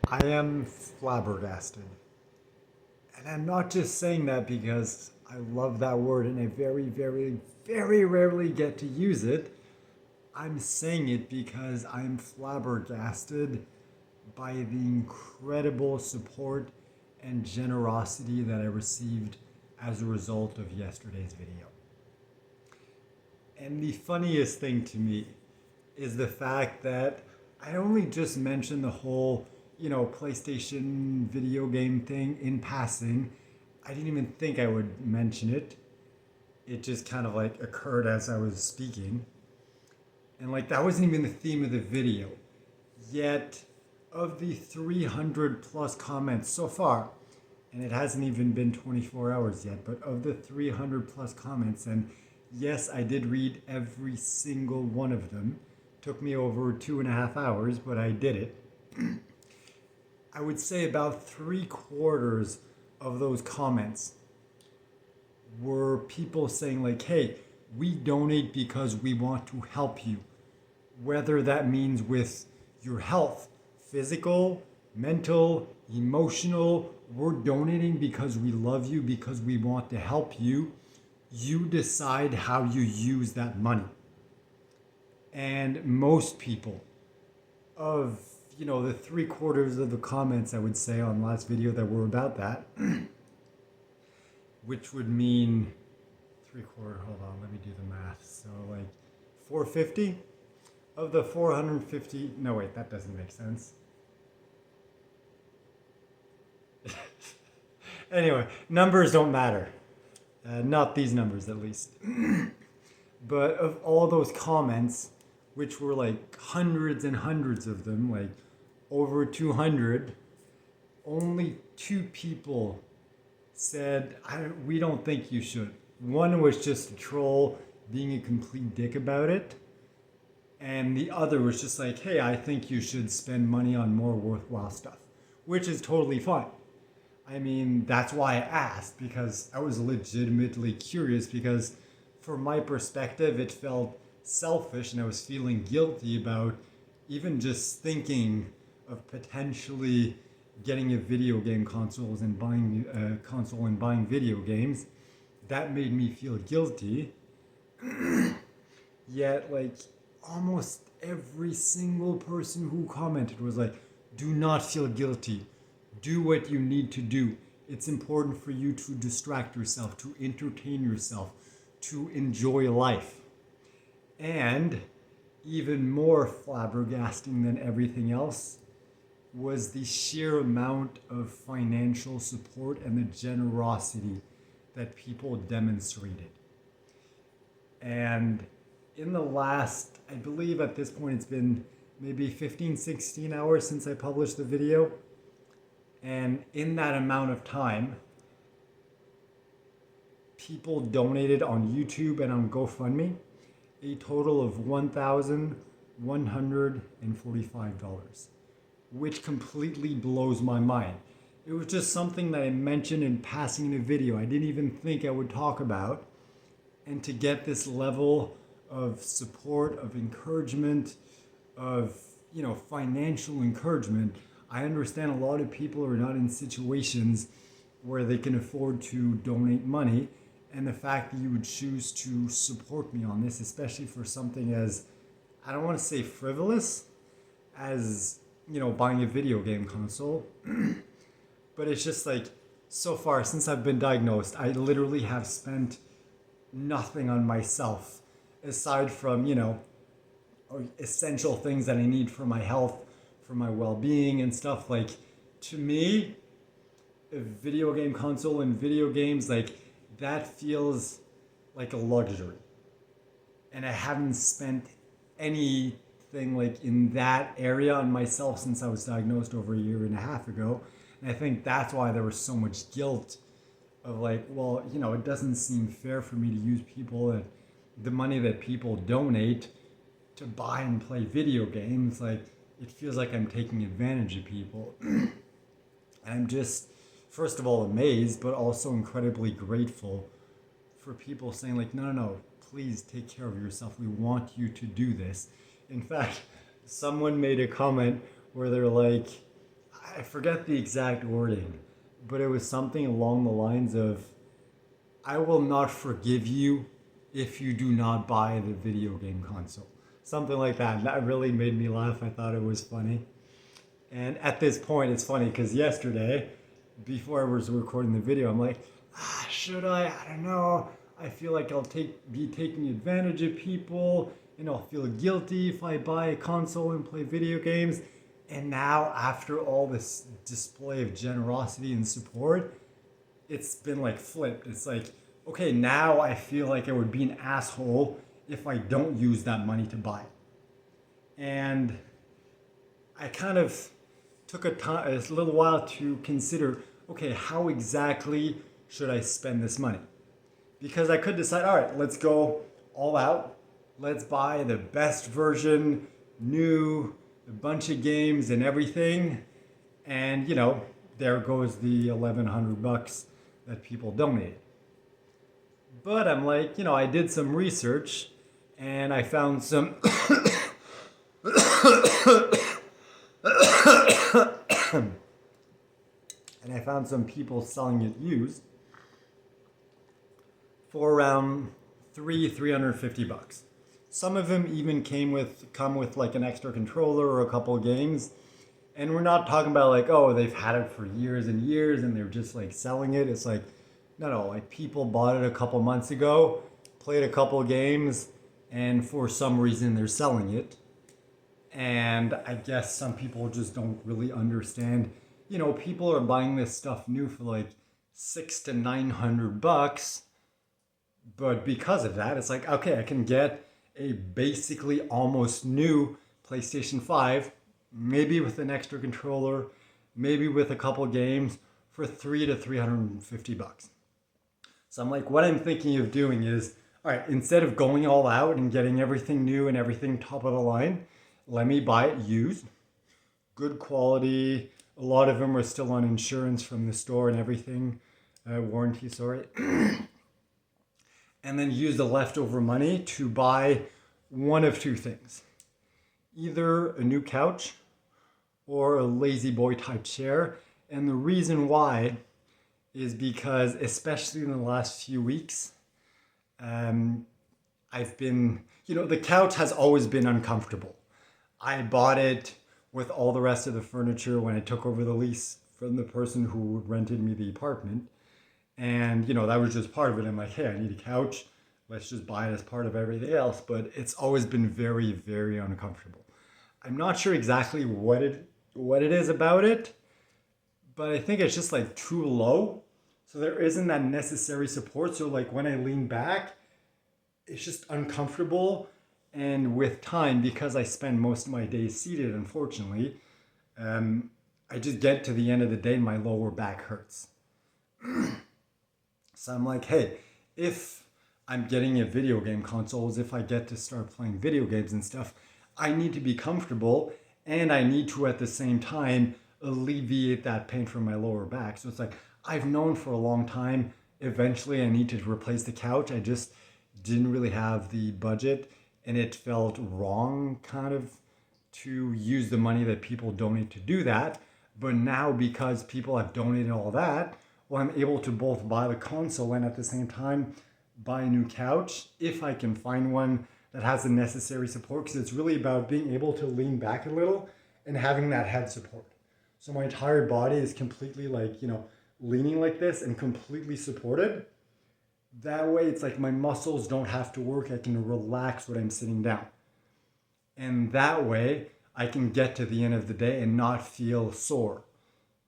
I am flabbergasted. And I'm not just saying that because I love that word and I very rarely get to use it. I'm saying it because I'm flabbergasted by the incredible support and generosity that I received as a result of yesterday's video. And the funniest thing to me is the fact that I only just mentioned the whole, PlayStation video game thing in passing. I didn't even think I would mention it. It just kind of like occurred as I was speaking. And like that wasn't even the theme of the video. Yet, of the 300 plus comments so far, and it hasn't even been 24 hours yet, but of the 300 plus comments, and yes, I did read every single one of them. Took me over 2.5 hours, but I did it. I would say about 3/4 of those comments were people saying like, hey, we donate because we want to help you. Whether that means with your health, physical, mental, emotional, we're donating because we love you, because we want to help you. You decide how you use that money. And most people of, the 3/4 of the comments I would say on last video that were about that, which would mean 3/4, hold on, let me do the math. So like 450 of the 450, no wait, that doesn't make sense. Anyway, numbers don't matter. Not these numbers at least. But of all those comments, which were like hundreds and hundreds of them, like over 200, only 2 people said, we don't think you should. One was just a troll being a complete dick about it. And the other was just like, hey, I think you should spend money on more worthwhile stuff, which is totally fine. I mean, that's why I asked, because I was legitimately curious, because from my perspective, it felt selfish and I was feeling guilty about even just thinking of potentially getting a video game console and buying a console and buying video games. That made me feel guilty. Yet, like, almost every single person who commented was like, do not feel guilty. Do what you need to do. It's important for you to distract yourself, to entertain yourself, to enjoy life. And even more flabbergasting than everything else was the sheer amount of financial support and the generosity that people demonstrated. And in the last, I believe at this point it's been maybe 15, 16 hours since I published the video. And in that amount of time, people donated on YouTube and on GoFundMe a total of $1,145, which completely blows my mind. It was just something that I mentioned in passing in a video. I didn't even think I would talk about. And to get this level of support, of encouragement, of, financial encouragement, I understand a lot of people are not in situations where they can afford to donate money. And the fact that you would choose to support me on this, especially for something as, I don't want to say frivolous, as, buying a video game console. But it's just like, so far since I've been diagnosed, I literally have spent nothing on myself aside from, essential things that I need for my health, for my well-being and stuff. Like, to me, a video game console and video games, like, that feels like a luxury. And I haven't spent anything like in that area on myself since I was diagnosed over a year and a half ago. And I think that's why there was so much guilt of like, well, it doesn't seem fair for me to use the money that people donate to buy and play video games. Like, it feels like I'm taking advantage of people. And I'm just, first of all, amazed, but also incredibly grateful for people saying like, no, please take care of yourself. We want you to do this. In fact, someone made a comment where they're like, I forget the exact wording, but it was something along the lines of, I will not forgive you if you do not buy the video game console. Something like that. That really made me laugh. I thought it was funny. And at this point, it's funny because yesterday, before I was recording the video, I'm like, should I? I don't know. I feel like I'll be taking advantage of people, and I'll feel guilty if I buy a console and play video games. And now, after all this display of generosity and support, it's been like flipped. It's like, okay, now I feel like I would be an asshole if I don't use that money to buy it. And I kind of took a little while to consider, okay, how exactly should I spend this money? Because I could decide, all right, let's go all out. Let's buy the best version, new, a bunch of games and everything. And, there goes the $1,100 that people donated. But I'm like, I did some research and I found some and I found some people selling it used for around $350. Some of them even come with like an extra controller or a couple games. And we're not talking about like, oh, they've had it for years and years and they're just like selling it. It's like, no, like people bought it a couple months ago, played a couple games, and for some reason they're selling it. And I guess some people just don't really understand. People are buying this stuff new for like $600 to $900. But because of that, it's like, okay, I can get a basically almost new PlayStation 5, maybe with an extra controller, maybe with a couple games for $300 to $350. So I'm like, what I'm thinking of doing is, all right, instead of going all out and getting everything new and everything top of the line, let me buy it used, good quality. A lot of them are still on insurance from the store and everything, warranty, sorry. And then use the leftover money to buy one of two things. Either a new couch or a lazy boy type chair. And the reason why is because, especially in the last few weeks, I've been, the couch has always been uncomfortable. I bought it with all the rest of the furniture when I took over the lease from the person who rented me the apartment. And, that was just part of it. I'm like, hey, I need a couch. Let's just buy it as part of everything else. But it's always been very, very uncomfortable. I'm not sure exactly what it is about it, but I think it's just like too low. So there isn't that necessary support. So like when I lean back, it's just uncomfortable. And with time, because I spend most of my days seated, unfortunately, I just get to the end of the day and my lower back hurts. So I'm like, hey, if I'm getting a video game console, if I get to start playing video games and stuff, I need to be comfortable and I need to at the same time alleviate that pain from my lower back. So it's like, I've known for a long time, eventually I need to replace the couch. I just didn't really have the budget and it felt wrong kind of to use the money that people donate to do that. But now because people have donated all that, well, I'm able to both buy the console and at the same time buy a new couch if I can find one that has the necessary support, because it's really about being able to lean back a little and having that head support. So my entire body is completely like, leaning like this and completely supported. That way it's like my muscles don't have to work. I can relax when I'm sitting down. And that way I can get to the end of the day and not feel sore.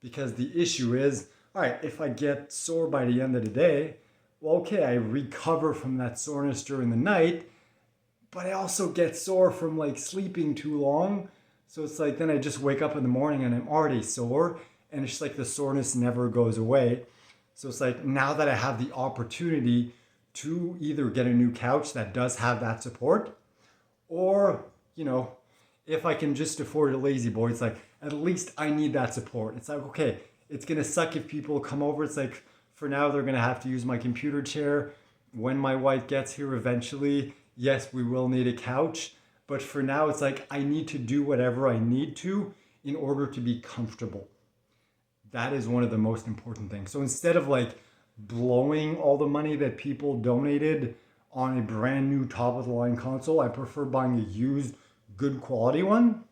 Because the issue is, all right, if I get sore by the end of the day, well, okay, I recover from that soreness during the night, but I also get sore from like sleeping too long. So it's like, then I just wake up in the morning and I'm already sore and it's just like the soreness never goes away. So it's like, now that I have the opportunity to either get a new couch that does have that support, or, if I can just afford a lazy boy, it's like, at least I need that support. It's like, okay, it's gonna suck if people come over. It's like, for now, they're gonna have to use my computer chair. When my wife gets here eventually, yes, we will need a couch. But for now, it's like, I need to do whatever I need to in order to be comfortable. That is one of the most important things. So instead of like blowing all the money that people donated on a brand new top of the line console, I prefer buying a used, good quality one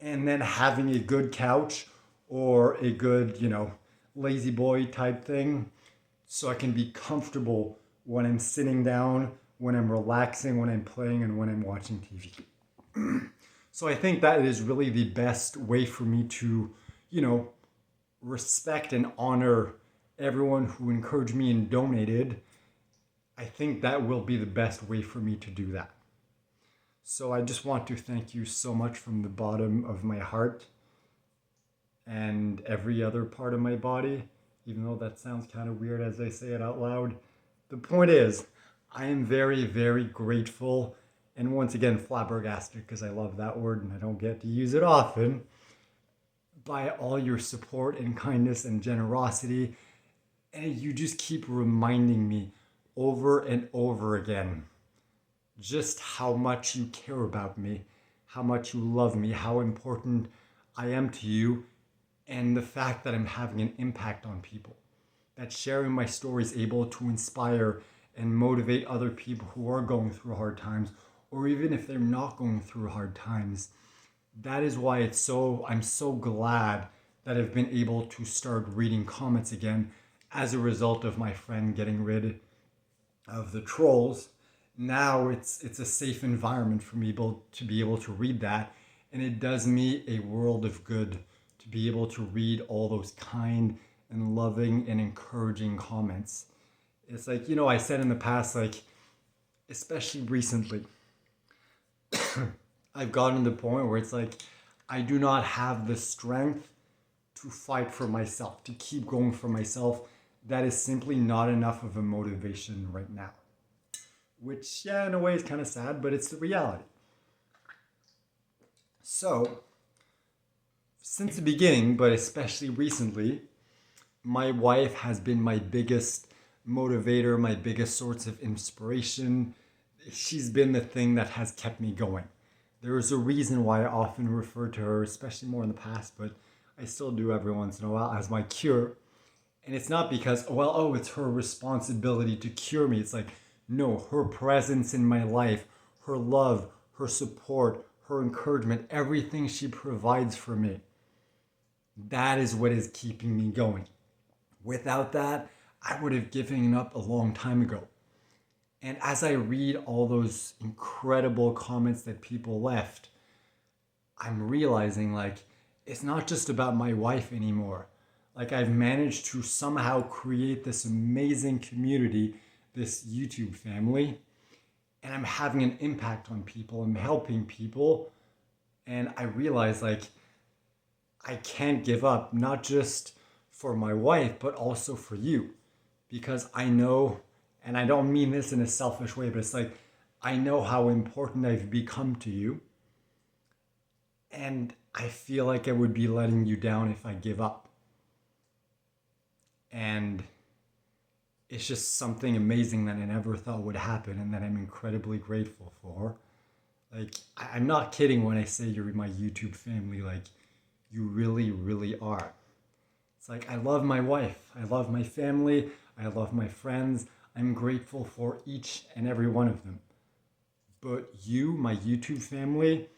and then having a good couch or a good, lazy boy type thing so I can be comfortable when I'm sitting down, when I'm relaxing, when I'm playing, and when I'm watching TV. So I think that is really the best way for me to, respect and honor everyone who encouraged me and donated. I think that will be the best way for me to do that. So I just want to thank you so much from the bottom of my heart and every other part of my body, even though that sounds kind of weird as I say it out loud. The point is, I am very, very grateful and once again flabbergasted, because I love that word and I don't get to use it often, by all your support and kindness and generosity. And you just keep reminding me over and over again just how much you care about me, how much you love me, how important I am to you, and the fact that I'm having an impact on people. That sharing my story is able to inspire and motivate other people who are going through hard times, or even if they're not going through hard times. That is why I'm so glad that I've been able to start reading comments again as a result of my friend getting rid of the trolls. Now it's a safe environment for me to be able to read that, and it does me a world of good to be able to read all those kind and loving and encouraging comments. It's like, I said in the past, like, especially recently, I've gotten to the point where it's like, I do not have the strength to fight for myself, to keep going for myself. That is simply not enough of a motivation right now. Which, yeah, in a way is kind of sad, but it's the reality. So, since the beginning, but especially recently, my wife has been my biggest motivator, my biggest source of inspiration. She's been the thing that has kept me going. There is a reason why I often refer to her, especially more in the past, but I still do every once in a while, as my cure. And it's not because, it's her responsibility to cure me. It's like, no, her presence in my life, her love, her support, her encouragement, everything she provides for me, that is what is keeping me going. Without that, I would have given up a long time ago. And as I read all those incredible comments that people left, I'm realizing, like, it's not just about my wife anymore. Like, I've managed to somehow create this amazing community, this YouTube family, and I'm having an impact on people. I'm helping people. And I realize, like, I can't give up, not just for my wife, but also for you. Because I know, and I don't mean this in a selfish way, but it's like, I know how important I've become to you. And I feel like I would be letting you down if I give up. And it's just something amazing that I never thought would happen and that I'm incredibly grateful for. Like, I'm not kidding when I say you're my YouTube family. Like, you really, really are. It's like, I love my wife. I love my family. I love my friends. I'm grateful for each and every one of them. But you, my YouTube family,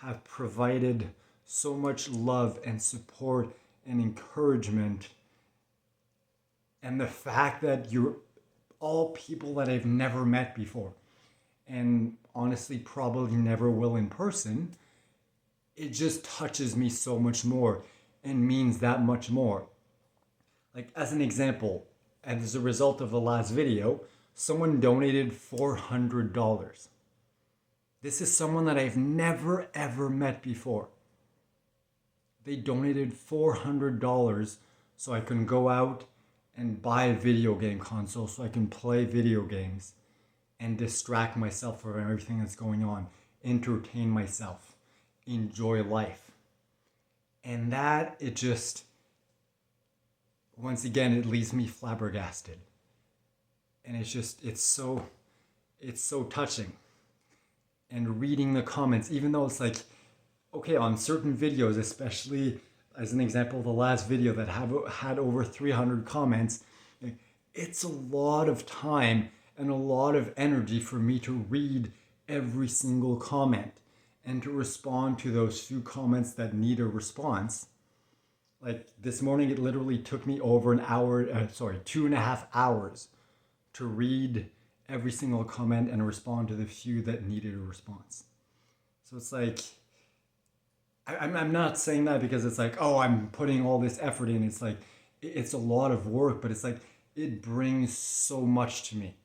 have provided so much love and support and encouragement. And the fact that you're all people that I've never met before, and honestly probably never will in person, it just touches me so much more and means that much more. Like, as an example, as a result of the last video, someone donated $400. This is someone that I've never ever met before. They donated $400 so I can go out and buy a video game console so I can play video games and distract myself from everything that's going on, entertain myself, enjoy life. And that, it just, once again, it leaves me flabbergasted. And it's so touching. And reading the comments, even though it's like, okay, on certain videos, especially as an example, the last video that had over 300 comments, it's a lot of time and a lot of energy for me to read every single comment and to respond to those few comments that need a response. Like this morning, it literally took me over 2.5 hours to read every single comment and respond to the few that needed a response. So it's like, I'm not saying that because it's like, oh, I'm putting all this effort in. It's like, it's a lot of work, but it's like, it brings so much to me.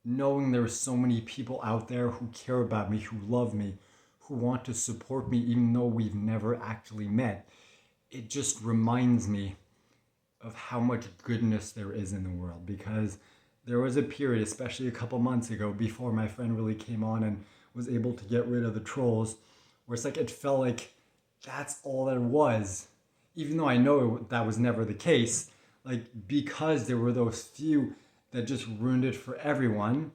Knowing there are so many people out there who care about me, who love me, who want to support me, even though we've never actually met. It just reminds me of how much goodness there is in the world, because there was a period, especially a couple months ago, before my friend really came on and was able to get rid of the trolls, where it's like, it felt like that's all there was. Even though I know that was never the case, like, because there were those few that just ruined it for everyone,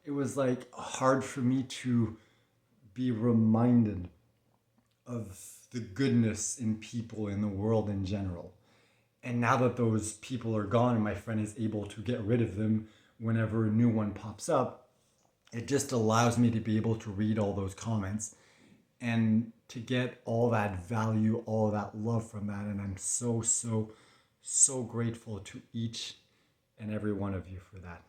it was like hard for me to be reminded of the goodness in people in the world in general. And now that those people are gone and my friend is able to get rid of them whenever a new one pops up, it just allows me to be able to read all those comments and to get all that value, all that love from that. And I'm so, so, so grateful to each and every one of you for that.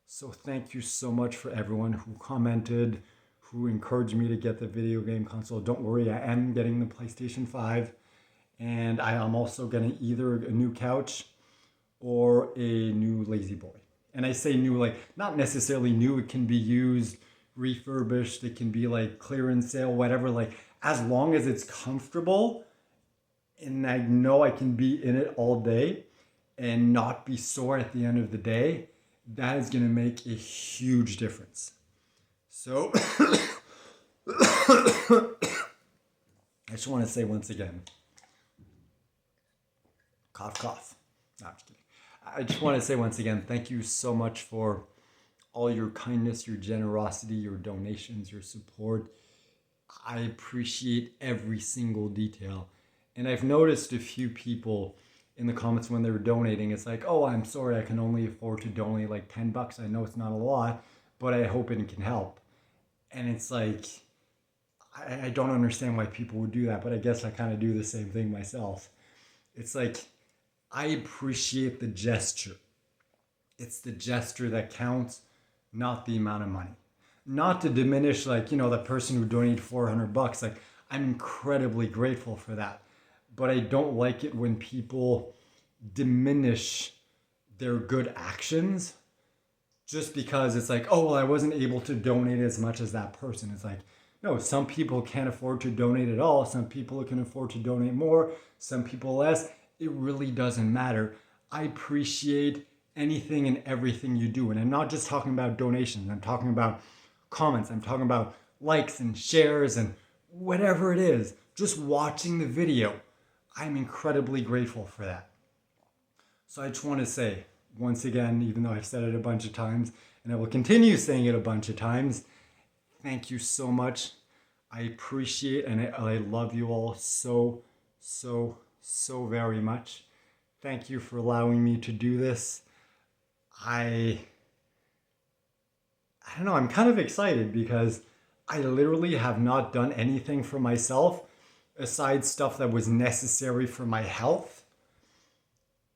So thank you so much for everyone who commented, who encouraged me to get the video game console. Don't worry, I am getting the PlayStation 5, and I am also getting either a new couch or a new Lazy Boy. And I say new, like, not necessarily new, it can be used, refurbished, it can be like clearance sale, whatever, like, as long as it's comfortable and I know I can be in it all day and not be sore at the end of the day, that is going to make a huge difference. So I just want to say once again, cough, cough. No, I'm just kidding. I just want to say once again, thank you so much for all your kindness, your generosity, your donations, your support. I appreciate every single detail. And I've noticed a few people in the comments when they were donating, it's like, oh, I'm sorry, I can only afford to donate like $10. I know it's not a lot, but I hope it can help. And it's like, I don't understand why people would do that, but I guess I kind of do the same thing myself. It's like, I appreciate the gesture. It's the gesture that counts, not the amount of money. Not to diminish, like, you know, the person who donated $400. Like, I'm incredibly grateful for that. But I don't like it when people diminish their good actions just because it's like, oh, well, I wasn't able to donate as much as that person. It's like, no, some people can't afford to donate at all. Some people can afford to donate more, some people less. It really doesn't matter. I appreciate anything and everything you do. And I'm not just talking about donations. I'm talking about comments. I'm talking about likes and shares and whatever it is. Just watching the video. I'm incredibly grateful for that. So I just want to say, once again, even though I've said it a bunch of times, and I will continue saying it a bunch of times, thank you so much. I appreciate and I love you all so, so, so very much. Thank you for allowing me to do this. I don't know, I'm kind of excited because I literally have not done anything for myself aside stuff that was necessary for my health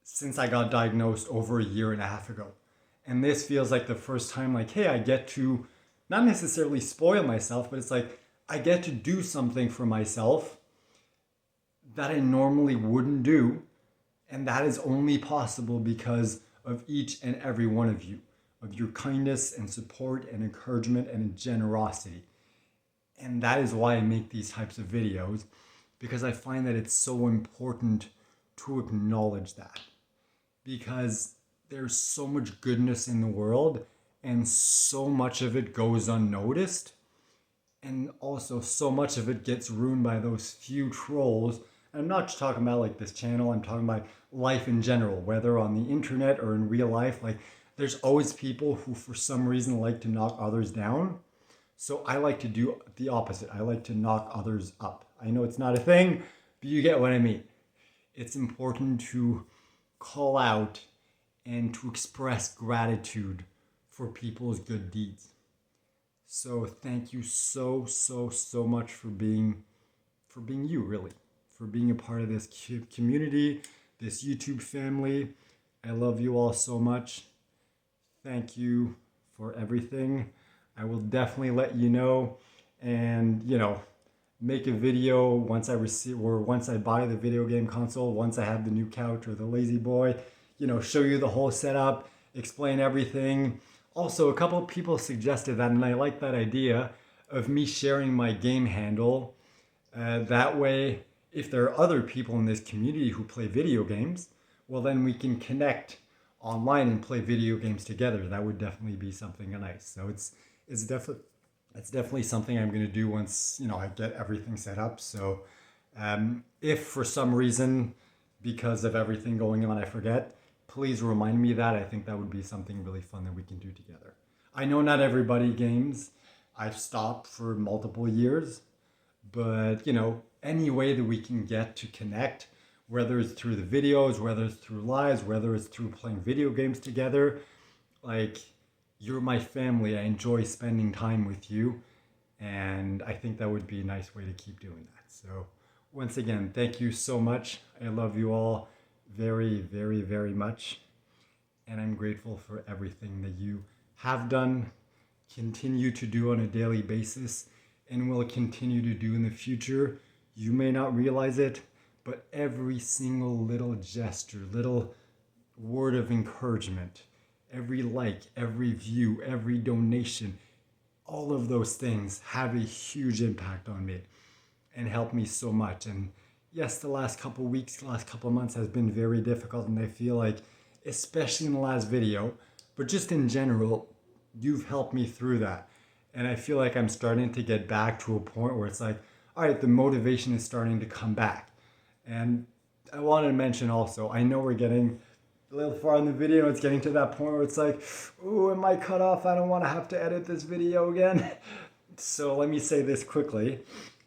since I got diagnosed over 1.5 years ago. And this feels like the first time, like, hey, I get to not necessarily spoil myself, but it's like I get to do something for myself that I normally wouldn't do. And that is only possible because of each and every one of you, of your kindness and support and encouragement and generosity. And that is why I make these types of videos, because I find that it's so important to acknowledge that. Because there's so much goodness in the world and so much of it goes unnoticed. And also so much of it gets ruined by those few trolls. And I'm not just talking about like this channel, I'm talking about life in general, whether on the internet or in real life. Like, there's always people who for some reason like to knock others down. So I like to do the opposite. I like to knock others up. I know it's not a thing, But you get what I mean. It's important to call out and to express gratitude for people's good deeds. So thank you so much for being you, really, for being a part of this community, this YouTube family. I love you all so much. Thank you for everything. I will definitely let you know, and make a video once I receive, or once I buy the video game console, once I have the new couch or the lazy boy, show you the whole setup, explain everything. Also, a couple of people suggested that, and I like that idea of me sharing my game handle. That way, if there are other people in this community who play video games, well, then we can connect online and play video games together. That would definitely be something nice. So it's definitely something I'm going to do once I get everything set up. So if for some reason, because of everything going on, I forget, please remind me that. I think that would be something really fun that we can do together. I know not everybody games. I've stopped for multiple years, but any way that we can get to connect, whether it's through the videos, whether it's through lives, whether it's through playing video games together, like, you're my family. I enjoy spending time with you, and I think that would be a nice way to keep doing that. So once again, thank you so much. I love you all very much, and I'm grateful for everything that you have done, continue to do on a daily basis, and will continue to do in the future. You may not realize it, but every single little gesture, little word of encouragement, every like, every view, every donation, all of those things have a huge impact on me and help me so much. And yes, the last couple weeks, the last couple months has been very difficult, and I feel like, especially in the last video, but just in general, you've helped me through that. And I feel like I'm starting to get back to a point where it's like, all right, the motivation is starting to come back. And I wanted to mention also, I know we're getting a little far in the video, it's getting to that point where it's like, ooh, am I cut off? I don't want to have to edit this video again. So let me say this quickly.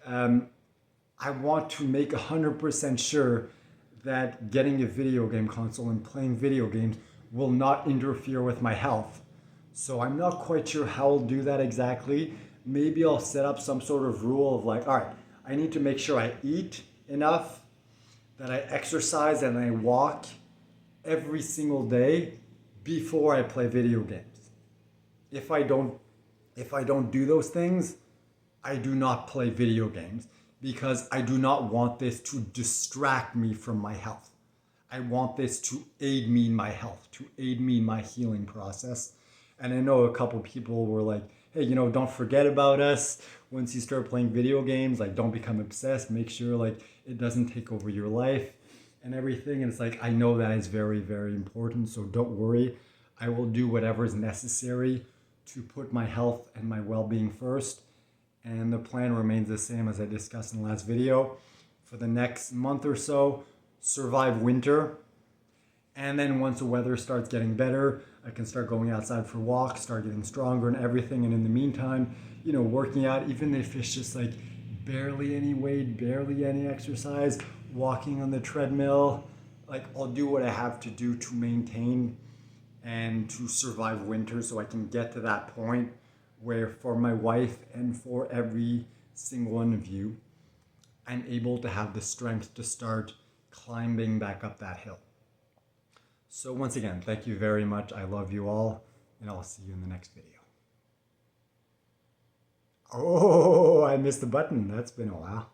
I want to make 100% sure that getting a video game console and playing video games will not interfere with my health. So I'm not quite sure how I'll do that exactly. Maybe I'll set up some sort of rule of like, all right, I need to make sure I eat enough, that I exercise and I walk every single day before I play video games. If I don't do those things, I do not play video games, because I do not want this to distract me from my health. I want this to aid me in my health, to aid me in my healing process. And I know a couple people were like, hey, don't forget about us once you start playing video games. Like, don't become obsessed. Make sure like it doesn't take over your life and everything. And it's like, I know that is very important. So don't worry. I will do whatever is necessary to put my health and my well-being first. And the plan remains the same as I discussed in the last video. For the next month or so, survive winter. And then once the weather starts getting better, I can start going outside for walks, start getting stronger and everything. And in the meantime, working out, even if it's just like barely any weight, barely any exercise, walking on the treadmill, like, I'll do what I have to do to maintain and to survive winter, so I can get to that point where, for my wife and for every single one of you, I'm able to have the strength to start climbing back up that hill. So once again, thank you very much. I love you all, and I'll see you in the next video. Oh, I missed the button. That's been a while.